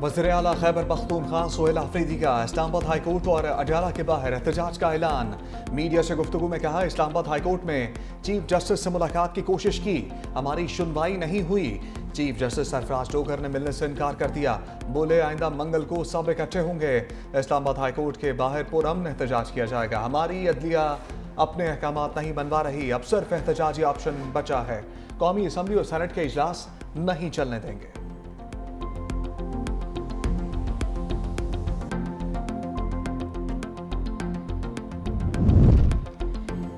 वज़ीर आला खैबर पख्तूनख्वा सोहेल अफरीदी का इस्लामाबाद हाई कोर्ट और अडयाला के बाहर एहतजाज का ऐलान। मीडिया से गुफ्तगू में कहा, इस्लामाबाद हाई कोर्ट में चीफ जस्टिस से मुलाकात की कोशिश की, हमारी सुनवाई नहीं हुई। चीफ जस्टिस सरफराज जोगर ने मिलने से इनकार कर दिया। बोले, आइंदा मंगल को सब इकट्ठे होंगे। इस्लामाबाद हाई कोर्ट के बाहर पुरअमन एहतजाज किया जाएगा। हमारी अदलिया अपने अहकामात नहीं बनवा रही, अब सिर्फ एहतजाजी ऑप्शन बचा है। कौमी असम्बली और सेनेट के इजलास नहीं चलने देंगे।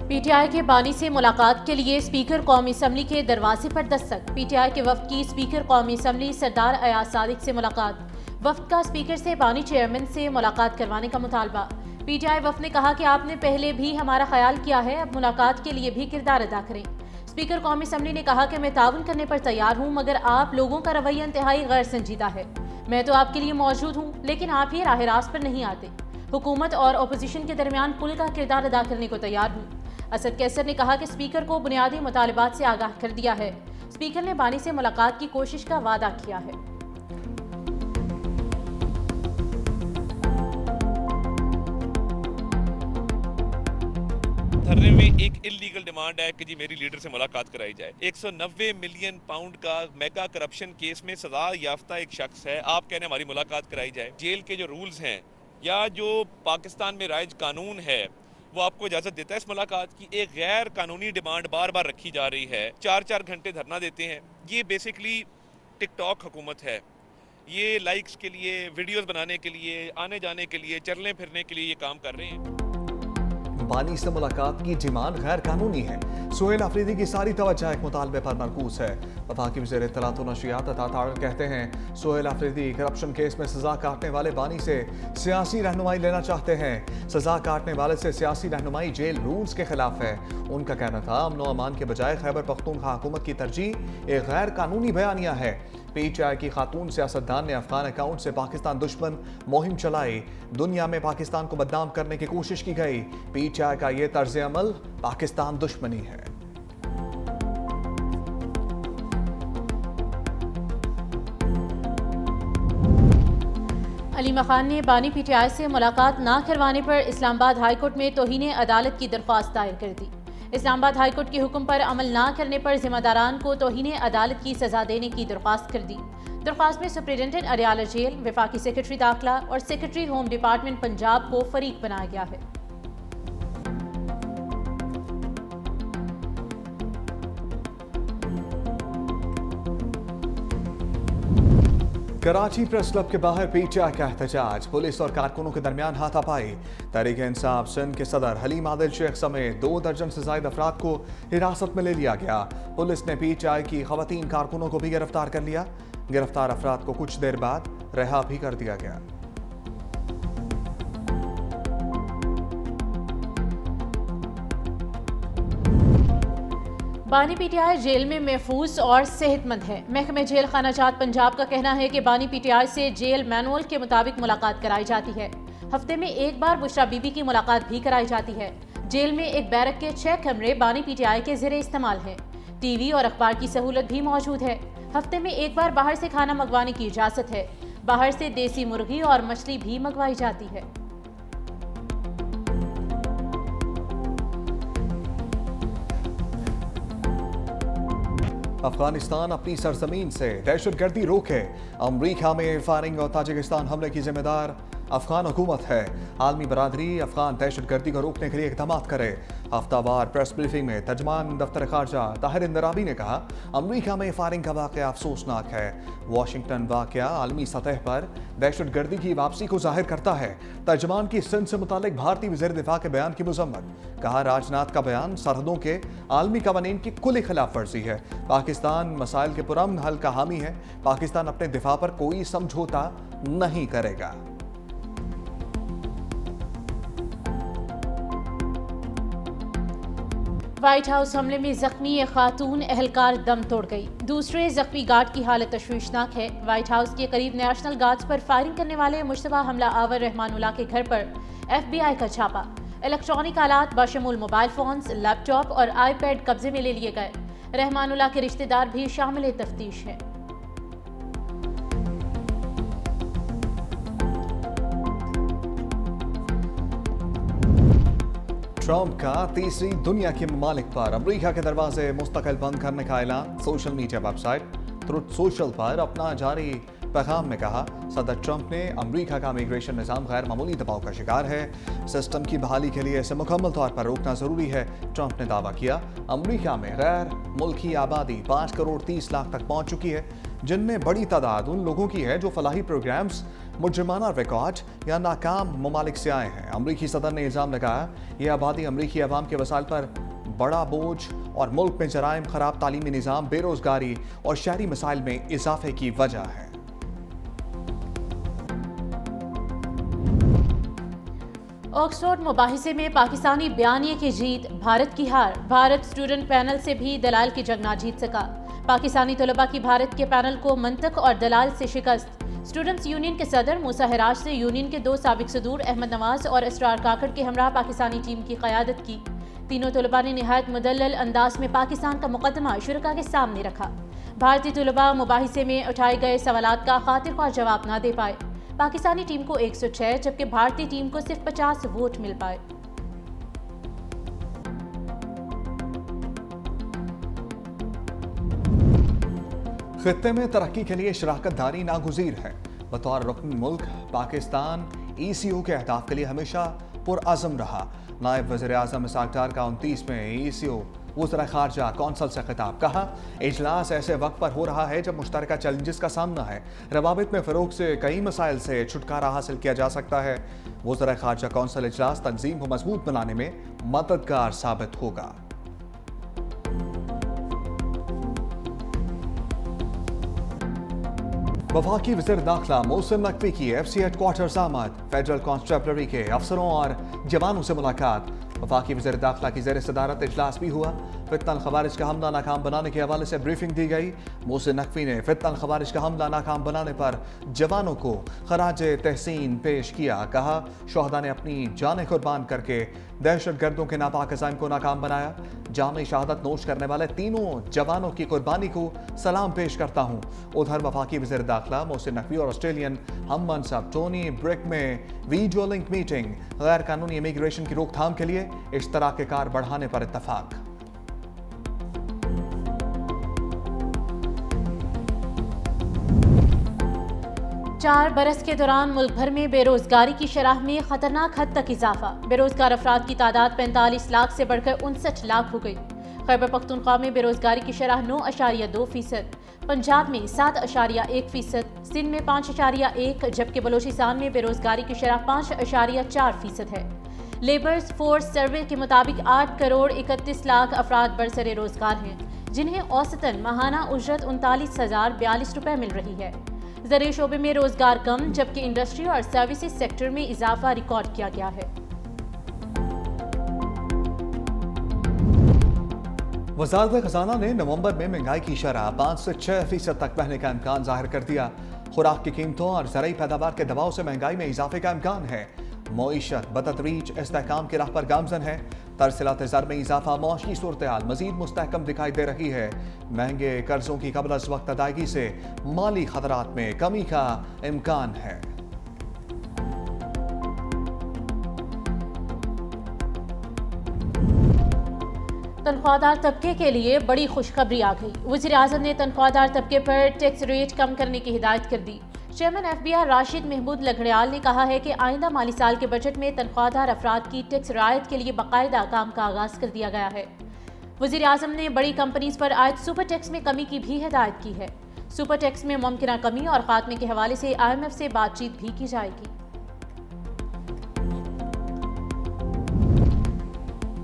पीटीआई के बानी से मुलाकात के लिए स्पीकर कौमी असम्बली के दरवाजे पर दस्तक। पीटीआई के वफ्द की स्पीकर कौमी असम्बली सरदार अयाज सादिक से मुलाकात। वफ्द का स्पीकर से बानी चेयरमैन से मुलाकात करवाने का मुतालबा। पीटीआई वफ्द ने कहा कि आपने पहले भी हमारा ख्याल किया है, अब मुलाकात के लिए भी किरदार अदा करें। स्पीकर कौमी असम्बली ने कहा कि मैं ताउन करने पर तैयार हूँ, मगर आप लोगों का रवैया इंतहाई गैर संजीदा है। मैं तो आपके लिए मौजूद हूँ, लेकिन आप ही राह रास्त पर नहीं आते। हुकूमत और अपोजिशन के दरमियान पुल का किरदार अदा करने को तैयार हूँ। असद कैसर ने कहा कि स्पीकर को बुनियादी मुतालिबात से आगाह कर दिया है। स्पीकर ने बानी से मुलाकात की कोशिश का वादा किया है। धरने में एक इलीगल डिमांड है कि जी मेरी लीडर से मुलाकात कराई जाए। 190 मिलियन पाउंड का मेगा करप्शन केस में सजा याफ्ता एक शख्स है, आप कहने हमारी मुलाकात कराई जाए। जेल के जो रूल्स हैं या जो पाकिस्तान में राइज कानून है वो आपको इजाजत देता है इस मुलाकात की। एक गैर कानूनी डिमांड बार बार रखी जा रही है, 4-4 घंटे धरना देते हैं। ये बेसिकली टिकटॉक हुकूमत है, ये लाइक्स के लिए, वीडियोस बनाने के लिए, आने जाने के लिए, चलने फिरने के लिए ये काम कर रहे हैं। बानी से मुलाकात की डिमांड गैर कानूनी है। सोहेल अफरीदी की सारी तवज्जो एक मुतालबे पर मरकूज है। वफाकी वज़ीर इत्तलात व नशरियात अता तारड़ कहते हैं, सोहेल अफरीदी करप्शन केस में सजा काटने वाले बानी से सियासी रहनुमाई लेना चाहते हैं। सजा काटने वाले से सियासी रहनुमाई जेल रूल्स के खिलाफ है। उनका कहना था, अमन व अमान के बजाय खैबर पख्तूनख्वा हुकूमत की तरजीह एक गैर कानूनी बयानिया है। पीटीआई की खातून सियासतदान ने अफगान अकाउंट से पाकिस्तान दुश्मन मुहिम चलाई। दुनिया में पाकिस्तान को बदनाम करने की कोशिश की गई। पीटीआई का ये तर्ज अमल पाकिस्तान दुश्मनी है। अलीमा खान ने बानी पीटीआई से मुलाकात ना करवाने पर इस्लामाबाद हाई कोर्ट में तौहीन अदालत की दरख्वास्त दायर कर दी। इस्लामाबाद हाई कोर्ट के हुक्म पर अमल ना करने पर जिम्मेदारान को तौहीन अदालत की सजा देने की दरख्वास्त कर दी। दरख्वास्त में सुप्रिटेंडेंट अडयाला जेल, वफाकी सेक्रेटरी दाखिला और सेक्रेटरी होम डिपार्टमेंट पंजाब को फरीक बनाया गया है। कराची प्रेस क्लब के बाहर पीटीआई का एहतजाज। पुलिस और कारकुनों के दरमियान हाथापाई। तहरीक इंसाफ सिंध के सदर हलीम आदिल शेख समेत 2 दर्जन से ज्यादा अफराद को हिरासत में ले लिया गया। पुलिस ने पीटीआई की खवातीन कारकुनों को भी गिरफ्तार कर लिया। गिरफ्तार अफराद को कुछ देर बाद रिहा भी कर दिया गया। बानी पीटीआई जेल में महफूज और सेहतमंद है। महकमे जेल खाना जात पंजाब का कहना है कि बानी पीटीआई से जेल मैनुअल के मुताबिक मुलाकात कराई जाती है। हफ्ते में एक बार बुशरा बीबी की मुलाकात भी कराई जाती है। जेल में एक बैरक के 6 कमरे बानी पीटीआई के ज़ेरे इस्तेमाल हैं। टीवी और अखबार की सहूलत भी मौजूद है। हफ्ते में एक बार बाहर से खाना मंगवाने की इजाज़त है। बाहर से देसी मुर्गी और मछली भी मंगवाई जाती है। अफगानिस्तान अपनी सरजमीन से दहशतगर्दी रोके। अमरीका में फायरिंग और ताजिकिस्तान हमले की जिम्मेदार अफगान हुकूमत है। आलमी बरादरी अफगान दहशतगर्दी को रोकने के लिए इकदाम करे। हफ्तावार प्रेस ब्रीफिंग में तर्जमान दफ्तर खारजा ताहिर इंदराबी ने कहा, अमरीका में फायरिंग का वाक़या अफसोसनाक है। वाशिंगटन वाक़या आलमी सतह पर दहशतगर्दी की वापसी को जाहिर करता है। तर्जमान की सिंध से मुतालिक भारतीय वज़ीर दिफा के बयान की मज़म्मत। कहा, राजनाथ का बयान सरहदों के आलमी कवानीन की कुल खिलाफ वर्जी है। पाकिस्तान मसाइल के पुरअमन हल का हामी है। पाकिस्तान अपने दिफा पर कोई समझौता नहीं करेगा। व्हाइट हाउस हमले में जख्मी एक खातून एहलकार दम तोड़ गई। दूसरे जख्मी गार्ड की हालत तशवीशनाक है। व्हाइट हाउस के करीब नेशनल गार्ड्स पर फायरिंग करने वाले मुश्तबा हमला आवर रहमानुल्लाह के घर पर FBI का छापा। इलेक्ट्रॉनिक आलात बशमूल मोबाइल फोन्स, लैपटॉप और आईपैड कब्जे में ले लिए गए। रहमानुल्लाह के रिश्तेदार भी शामिल तफ्तीश हैं। ट्रंप का तीसरी दुनिया के ममालिक पर अमेरिका के दरवाजे मुस्तकिल बंद करने का ऐलान। Social media website truth social पर अपना जारी पैगाम में कहा, सदर ट्रंप ने अमेरिका का इमिग्रेशन निज़ाम गैर मामूली दबाव का शिकार है। सिस्टम की बहाली के लिए इसे मुकम्मल तौर पर रोकना जरूरी है। ट्रंप ने दावा किया, अमेरिका में गैर मुल्की आबादी 5 करोड़ 30 लाख तक पहुंच चुकी है, जिनमें बड़ी तादाद उन लोगों की है जो फलाही प्रोग्राम्स, मुजरिमाना रिकॉर्ड या नाकाम ममालिक से आए हैं। अमरीकी सदर ने इल्ज़ाम लगाया, यह आबादी अमरीकी अवाम के वसाइल पर बड़ा बोझ और मुल्क में जराइम, खराब तालीमी निज़ाम, बेरोजगारी और शहरी मसाइल में इजाफे की वजह है। ऑक्सफोर्ड मुबाहिसे में पाकिस्तानी बयानिए की जीत, भारत की हार। भारत स्टूडेंट पैनल से भी दलाल की जंग ना जीत सका। पाकिस्तानी तलबा की भारत के पैनल को मंतक और दलाल से शिकस्त। स्टूडेंट्स यूनियन के सदर मूसा हिराज से यूनियन के 2 साबिक सदूर अहमद नवाज और इसरार काकड़ के हमरा पाकिस्तानी टीम की क़यादत की। तीनों तलबा ने निहायत मुदल्लल अंदाज में पाकिस्तान का मुकदमा शुरका के सामने रखा। भारतीय तलबा मुबाहिसे में उठाए गए सवालात का खातिर ख्वाह जवाब ना दे पाए। पाकिस्तानी टीम को 106 जबकि भारतीय टीम को सिर्फ 50 वोट मिल पाए। खित्ते में तरक्की के लिए शराकत दारी नागुज़ीर है। बतौर रुकन मुल्क पाकिस्तान ECO के अहदाफ के लिए हमेशा पुरअज़म रहा। नायब वज़ीर आज़म इसाक डार का 29वें ECO वज़ीर ख़ारजा कौंसल से खिताब। कहा, इजलास ऐसे वक्त पर हो रहा है जब मुश्तरका चैलेंजेस का सामना है। रवाबित में फ़रोग से कई मसाइल से छुटकारा हासिल किया जा सकता है। वज़ीर ख़ारजा कौंसल इजलास तंजीम को मजबूत बनाने में मददगार साबित होगा। वफाकी वज़ीर दाखिला मोहसिन नकवी की FC हेडक्वार्टर्स आमद। फेडरल कॉन्स्टेबलरी के अफसरों और जवानों से मुलाकात। वफाकी वज़ीर दाखिला की ज़ेर सदारत इजलास भी हुआ। फितनल खवारिज का हमला नाकाम बनाने के हवाले से ब्रीफिंग दी गई। मोहसिन नकवी ने फितनल खवारिज का हमला नाकाम बनाने पर जवानों को खराज तहसीन पेश किया। कहा, शोहदा ने अपनी जानें कुर्बान करके दहशत गर्दों के नापाक अज़ाइम को नाकाम बनाया। जामे शहादत नोश करने वाले तीनों जवानों की कुर्बानी को सलाम पेश करता हूँ। उधर वफाकी वज़ीर दाखिला मोहसिन नकवी और ऑस्ट्रेलियन हम मनसब टोनी ब्रिक में वीडियो लिंक मीटिंग। गैर कानूनी इमिग्रेशन की रोकथाम के लिए इश्तराक कार बढ़ाने पर इत्तफाक। चार बरस के दौरान मुल्क भर में बेरोजगारी की शरह में खतरनाक हद तक इजाफा। बेरोजगार अफराद की तादाद 45 लाख से बढ़कर 59 लाख हो गई। खैबर पख्तूनख्वा में बेरोजगारी की शरह 9.2%, पंजाब में 7.1%, सिंध में 5.1%, जबकि बलोचिस्तान में बेरोजगारी की शरह 5.4% है। लेबर्स फोर्स सर्वे के मुताबिक 8 करोड़ 31 लाख अफराद बरसरे रोजगार हैं, जिन्हें औसतन माहाना उजरत 39,042 रुपये मिल रही है। ज़रिए शोबे में रोजगार कम, जबकि इंडस्ट्री और सर्विसेज सेक्टर में इजाफा रिकॉर्ड किया गया है। वज़ारत खजाना ने नवंबर में महंगाई की शरह 5 से 6% तक बढ़ने का इम्कान जाहिर कर दिया। खुराक की कीमतों और ज़राई पैदावार के दबाव से महंगाई में इजाफे का इम्कान है। मईशत बतदरीज इस्तेहकाम की राह पर गामजन है। तरसीलात ज़र में इजाफा मौशी सूरत-ए-हाल मज़ीद मुस्तहकम दिखाई दे रही है। महंगे कर्जों की कबल अज़ वक्त अदायगी से माली खतरात में कमी का इम्कान है। तनख्वाहदार तबके के लिए बड़ी खुशखबरी आ गई। वज़ीर आज़म ने तनख्वाहदार तबके पर टैक्स रेट कम करने की हिदायत कर दी। चेयरमैन FBI राशिद महमूद लघड़ियाल ने कहा है कि आइंदा माली साल के बजट में तनख्वाहदार अफराद की टैक्स रियायत के लिए बाकायदा काम का आगाज कर दिया गया है। वज़ीर आज़म ने बड़ी कंपनीज पर आयद सुपर टैक्स में कमी की भी हिदायत की है। सुपर टैक्स में मुमकिना कमी और खात्मे के हवाले से IMF से बातचीत भी की जाएगी।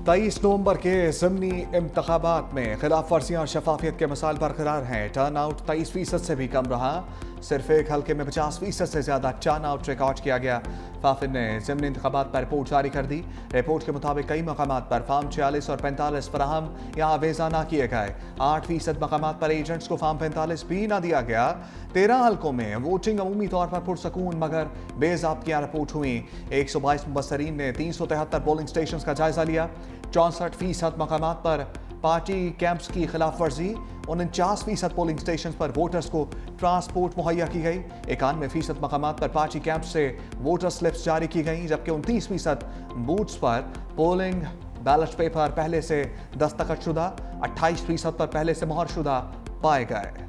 23 नवंबर के ज़िमनी इंतखाबात में खिलाफ वर्जियाँ और शफाफियत के मसाइल बरकरार हैं। टर्न आउट 23% से भी कम रहा। सिर्फ एक हल्के में 50% से ज़्यादा टर्न आउट रिकॉर्ड किया गया। फाफिद ने ज़िमनी इंतखाबात पर रिपोर्ट जारी कर दी। रिपोर्ट के मुताबिक कई मकामात पर फार्म 46 और 45 फराहम या आवेजा ना किए गए। 8% मकामात पर एजेंट्स को फार्म 45 भी ना दिया गया। 13 हल्कों में वोटिंग अमूमी तौर पर पुरसकून मगर बेज़ाब्तियाँ रिपोर्ट हुई। 122 मुबसरीन ने 373 पोलिंग स्टेशन का जायजा लिया। 64% मकामात पर पार्टी कैंप्स की खिलाफ वर्जी। 49% पोलिंग स्टेशन पर वोटर्स को ट्रांसपोर्ट मुहैया की गई। 91% मकामात पर पार्टी कैंप से वोटर स्लिप्स जारी की गई, जबकि 29% बूथ्स पर पोलिंग बैलेट पेपर पहले से दस्तखतशुदा 28% पर पहले से मोहरशुदा पाए गए।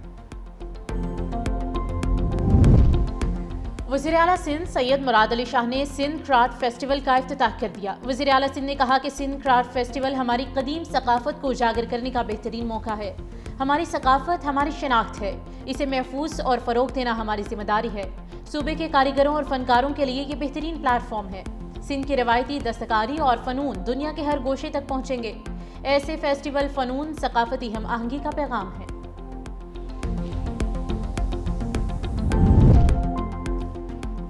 वज़ीर आला सिंध सैयद मुराद अली शाह ने सिंध क्राफ्ट फेस्टिवल का इफ्तिताह कर दिया। वज़ीर आला सिंध ने कहा कि सिंध क्राफ्ट फेस्टिवल हमारी कदीम सकाफत को उजागर करने का बेहतरीन मौका है। हमारी सकाफत हमारी शनाख्त है, इसे महफूज और फ़रोग देना हमारी जिम्मेदारी है। सूबे के कारीगरों और फनकारों के लिए ये बेहतरीन प्लेटफॉर्म है। सिंध की रवायती दस्तकारी और फ़नून दुनिया के हर गोशे तक पहुँचेंगे। ऐसे फेस्टिवल फ़नून सकाफती हम आहंगी का पैगाम है।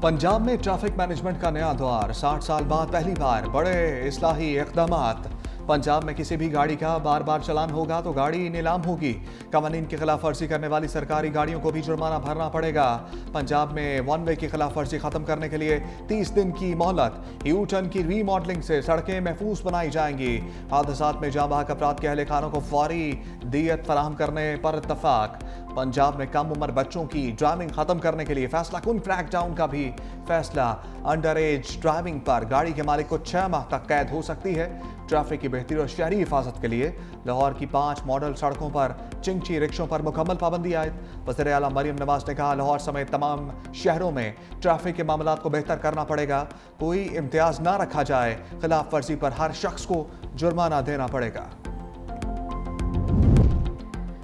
पंजाब में ट्रैफिक मैनेजमेंट का नया दौर। 60 साल बाद पहली बार बड़े इस्लाही इक़दामात। पंजाब में किसी भी गाड़ी का बार बार चलान होगा तो गाड़ी नीलाम होगी। कवानीन की खिलाफ वर्जी करने वाली सरकारी गाड़ियों को भी जुर्माना भरना पड़ेगा। पंजाब में वन वे की खिलाफ वर्जी खत्म करने के लिए 30 दिन की मोहलत। यू टर्न की रीमॉडलिंग से सड़कें महफूज बनाई जाएंगी। हादसात में जांबाहक अपराध के अहलकारों को फौरी दियत फराहम करने पर इत्तफाक। पंजाब में कम उम्र बच्चों की ड्राइविंग खत्म करने के लिए फैसला कुन क्रैकडाउन का भी फैसला। अंडर एज ड्राइविंग पर गाड़ी के मालिक को 6 माह तक कैद हो सकती है। ट्रैफिक की बेहतरी और शहरी हिफाजत के लिए लाहौर की 5 मॉडल सड़कों पर चिंची रिक्शों पर मुकम्मल पाबंदी आयद। वज़ीर आला मरियम नवाज ने कहा लाहौर समेत तमाम शहरों में ट्रैफिक के मामलात को बेहतर करना पड़ेगा। कोई इम्तियाज ना रखा जाए। खिलाफ वर्जी पर हर शख्स को जुर्माना देना पड़ेगा।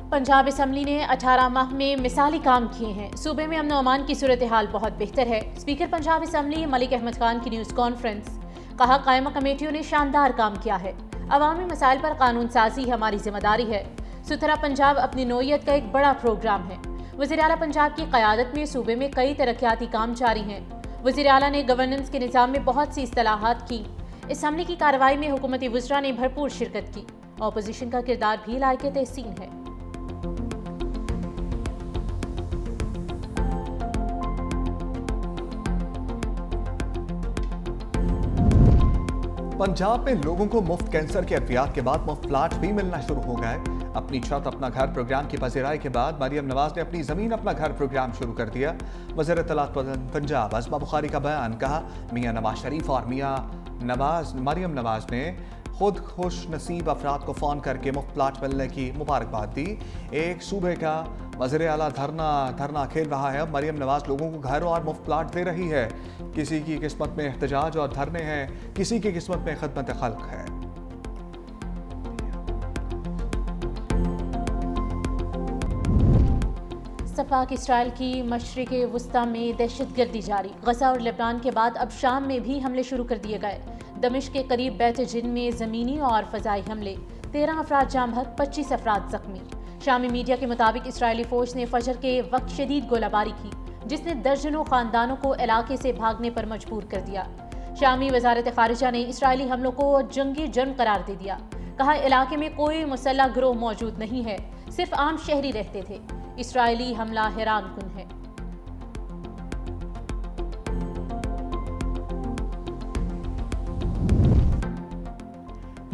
पंजाब असम्बली ने 18 माह में मिसाली काम किए हैं। सूबे में अमन और अमान की सूरत हाल बहुत बेहतर है। स्पीकर पंजाब असम्बली मलिक अहमद खान की न्यूज़ कॉन्फ्रेंस। कहा कायमा कमेटियों ने शानदार काम किया है। अवामी मसाइल पर कानून साजी हमारी जिम्मेदारी है। सुथरा पंजाब अपनी नौयत का एक बड़ा प्रोग्राम है। वज़ीर आला पंजाब की क़यादत में सूबे में कई तरक्याती काम जारी हैं। वज़ीर आला ने गवर्नेंस के निज़ाम में बहुत सी इस्तेलाहात की। असम्बली की कार्रवाई में हुकूमती वज़रा ने भरपूर शिरकत की। अपोजिशन का किरदार भी लायक तहसीन है। पंजाब में लोगों को मुफ्त कैंसर के अद्वियात के बाद मुफ्त प्लाट भी मिलना शुरू हो गए। अपनी छत अपना घर प्रोग्राम की पज़ीराई के बाद मरियम नवाज ने अपनी ज़मीन अपना घर प्रोग्राम शुरू कर दिया। वज़ीर इत्तलात पंजाब अज़मा बुखारी का बयान। कहा मियां नवाज शरीफ और मरियम नवाज ने खुद खुश नसीब अफराद को फ़ोन करके मुफ्त प्लाट मिलने की मुबारकबाद दी। एक सूबे का वज़ीर आला धरना खेल रहा है। अब मरियम नवाज लोगों को घर और मुफ्त प्लाट दे रही है। किसी की किस्मत में एहतजाज और धरने हैं, किसी की किस्मत में खिदमत खल्क है। सफाक इसराइल की मशरिक़ वस्ता में दहशतगर्दी जारी। गजा और लेबनान के बाद अब शाम में भी हमले शुरू कर दिए गए। दमिश्क के करीब बैत जिन में ज़मीनी और फ़ज़ाई हमले। 13 अफराद जाम बहक, 25 अफराद ज़ख्मी। शामी मीडिया के मुताबिक इसराइली फ़ौज ने फजर के वक्त शदीद गोलाबारी की, जिसने दर्जनों ख़ानदानों को इलाके से भागने पर मजबूर कर दिया। शामी वज़ारत ख़ारिजा ने इसराइली हमलों को जंगी जुर्म करार दे दिया। कहा इलाके में कोई मुसल्लह गिरोह मौजूद नहीं है, सिर्फ आम शहरी रहते थे। इसराइली हमला हैरान कुन है।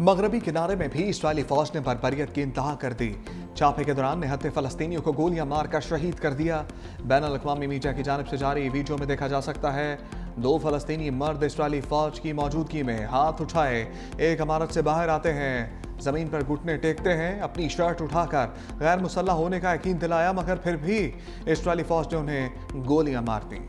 मगरबी किनारे में भी इसराइली फौज ने बर्बरियत की इंतहा कर दी। छापे के दौरान निहत्थे फलस्तीनियों को गोलियां मारकर शहीद कर दिया। बैनुल अक़वामी मीडिया की जानिब से जारी वीडियो में देखा जा सकता है 2 फलस्तीनी मर्द इसराइली फौज की मौजूदगी में हाथ उठाए एक इमारत से बाहर आते हैं, जमीन पर घुटने टेकते हैं, अपनी शर्ट उठाकर गैर मुसल्लह होने का यकीन दिलाया, मगर फिर भी इसराइली फौज ने उन्हें गोलियां मार दी।